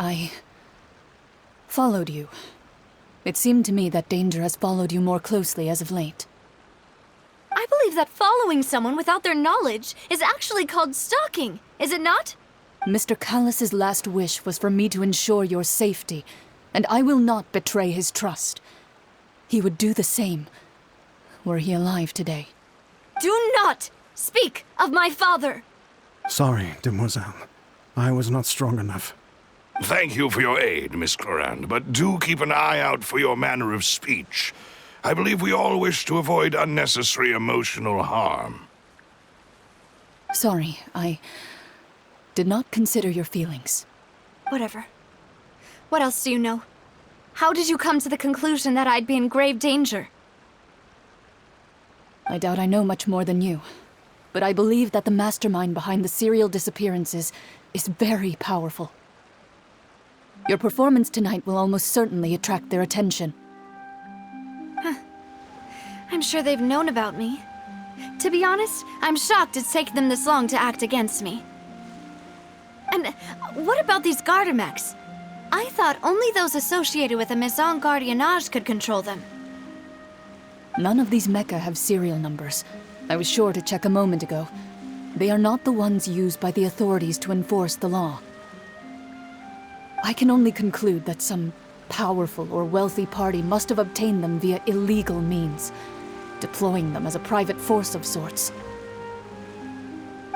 I followed you. It seemed to me that danger has followed you more closely as of late. I believe that following someone without their knowledge is actually called stalking, is it not? Mr. Callus's last wish was for me to ensure your safety, and I will not betray his trust. He would do the same, were he alive today. Do not speak of my father! Sorry, demoiselle. I was not strong enough. Thank you for your aid, Miss Clorand, but do keep an eye out for your manner of speech. I believe we all wish to avoid unnecessary emotional harm. Sorry, I did not consider your feelings. Whatever. What else do you know? How did you come to the conclusion that I'd be in grave danger? I doubt I know much more than you, but I believe that the mastermind behind the serial disappearances is very powerful. Your performance tonight will almost certainly attract their attention. I'm sure they've known about me. To be honest, I'm shocked it's taken them this long to act against me. And what about these Gardamex? I thought only those associated with a Maison Gardiennage could control them. None of these mecha have serial numbers. I was sure to check a moment ago. They are not the ones used by the authorities to enforce the law. I can only conclude that some powerful or wealthy party must have obtained them via illegal means, deploying them as a private force of sorts.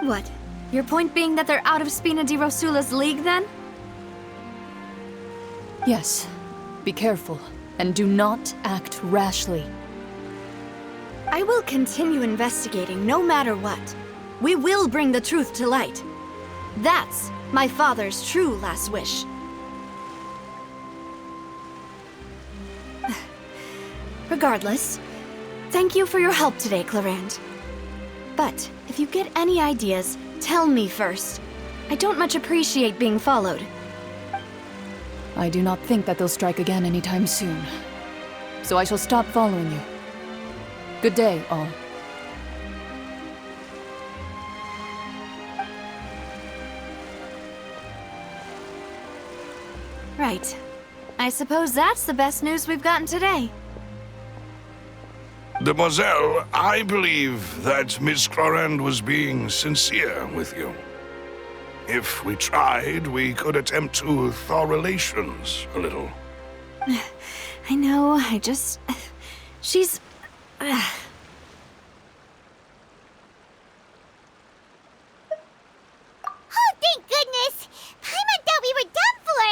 What? Your point being that they're out of Spina di Rosula's league, then? Yes. Be careful, and do not act rashly. I will continue investigating no matter what. We will bring the truth to light. That's my father's true last wish. Regardless, thank you for your help today, Clorand. But if you get any ideas, tell me first. I don't much appreciate being followed. I do not think that they'll strike again anytime soon. So I shall stop following you. Good day, all. Right. I suppose that's the best news we've gotten today. Demoiselle, I believe that Miss Clorand was being sincere with you. If we tried, we could attempt to thaw relations a little. I know, she's... Oh, thank goodness! Paimon thought we were done for!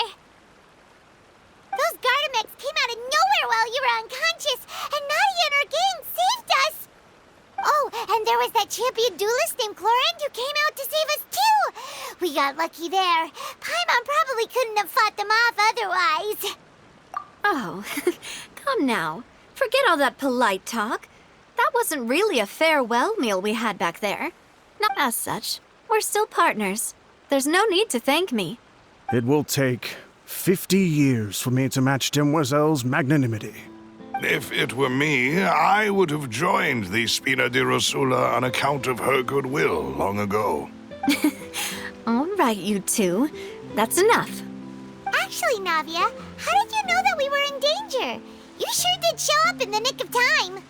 Those Gardamex came out of nowhere while you were unconscious, and Nadia and her gang saved us! Oh, and there was that champion duelist named Clorand who came out to save us too! We got lucky there. Paimon probably couldn't have fought them off otherwise. Oh, come now. Forget all that polite talk. That wasn't really a farewell meal we had back there. Not as such. We're still partners. There's no need to thank me. It will take 50 years for me to match Demoiselle's magnanimity. If it were me, I would have joined the Spina di Rosula on account of her goodwill long ago. All right, you two. That's enough. Actually, Navia, how did you know that we were in danger? You sure did show up in the nick of time.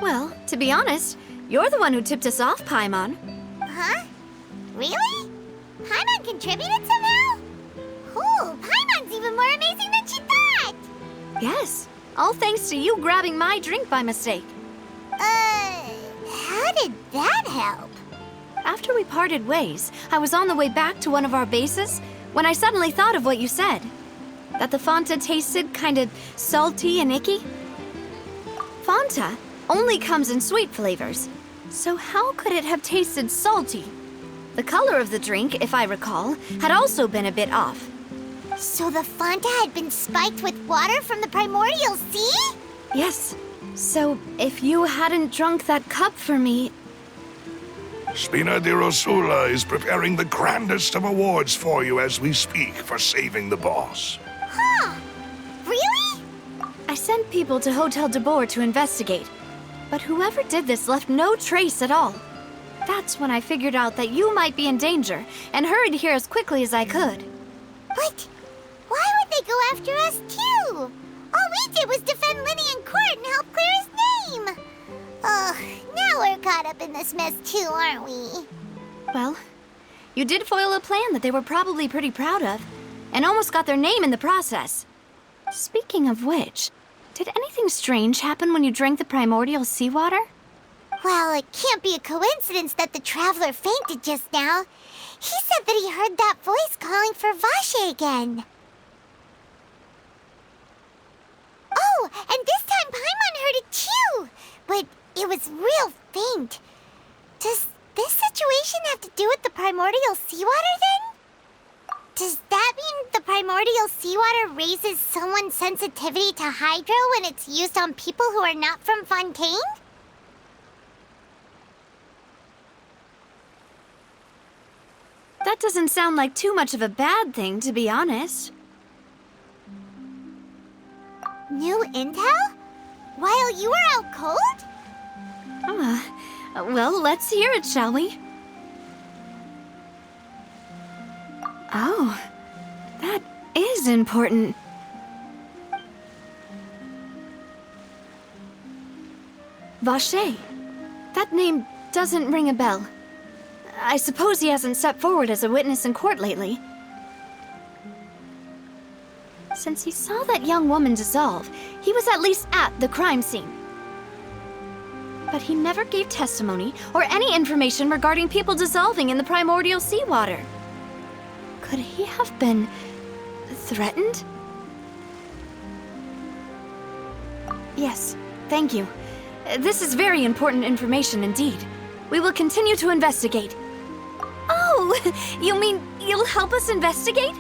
Well, to be honest, you're the one who tipped us off, Paimon. Huh? Really? Paimon contributed somehow? Ooh, Paimon's even more amazing than she thought! Yes, all thanks to you grabbing my drink by mistake. How did that help? After we parted ways, I was on the way back to one of our bases when I suddenly thought of what you said. That the Fanta tasted kind of salty and icky. Fanta only comes in sweet flavors, so how could it have tasted salty? The color of the drink, if I recall, had also been a bit off. So the Fanta had been spiked with water from the primordial sea? Yes. So if you hadn't drunk that cup for me... Spina di Rosula is preparing the grandest of awards for you as we speak for saving the boss. Huh. Really? I sent people to Hotel de Boer to investigate, but whoever did this left no trace at all. That's when I figured out that you might be in danger and hurried here as quickly as I could. But we did was defend Linny in court and help clear his name. Ugh, now we're caught up in this mess too, aren't we? Well, you did foil a plan that they were probably pretty proud of, and almost got their name in the process. Speaking of which, did anything strange happen when you drank the primordial seawater? Well, it can't be a coincidence that the traveler fainted just now. He said that he heard that voice calling for Vache again. Oh, and this time Paimon heard it too, but it was real faint. Does this situation have to do with the primordial seawater then? Does that mean the primordial seawater raises someone's sensitivity to hydro when it's used on people who are not from Fontaine? That doesn't sound like too much of a bad thing, to be honest. New intel? While you were out cold? Well, let's hear it, shall we? Oh, that is important. Vache. That name doesn't ring a bell. I suppose he hasn't stepped forward as a witness in court lately. Since he saw that young woman dissolve, he was at least at the crime scene. But he never gave testimony or any information regarding people dissolving in the primordial seawater. Could he have been threatened? Yes, thank you. This is very important information indeed. We will continue to investigate. Oh, you mean you'll help us investigate?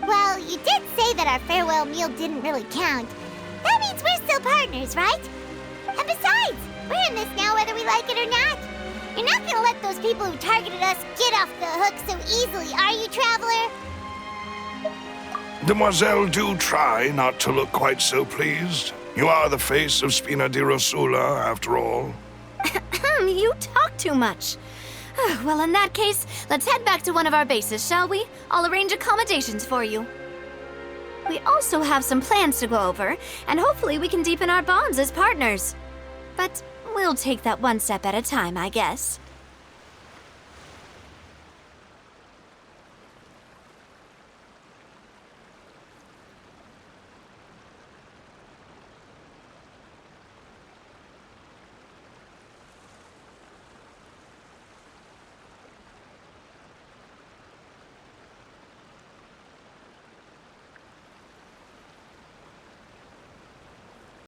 Well, you did say that our farewell meal didn't really count. That means we're still partners, right? And besides, we're in this now whether we like it or not. You're not gonna let those people who targeted us get off the hook so easily, are you, Traveler? Demoiselle, do try not to look quite so pleased. You are the face of Spina di Rosula, after all. You talk too much. Well, in that case, let's head back to one of our bases, shall we? I'll arrange accommodations for you. We also have some plans to go over, and hopefully we can deepen our bonds as partners. But we'll take that one step at a time, I guess.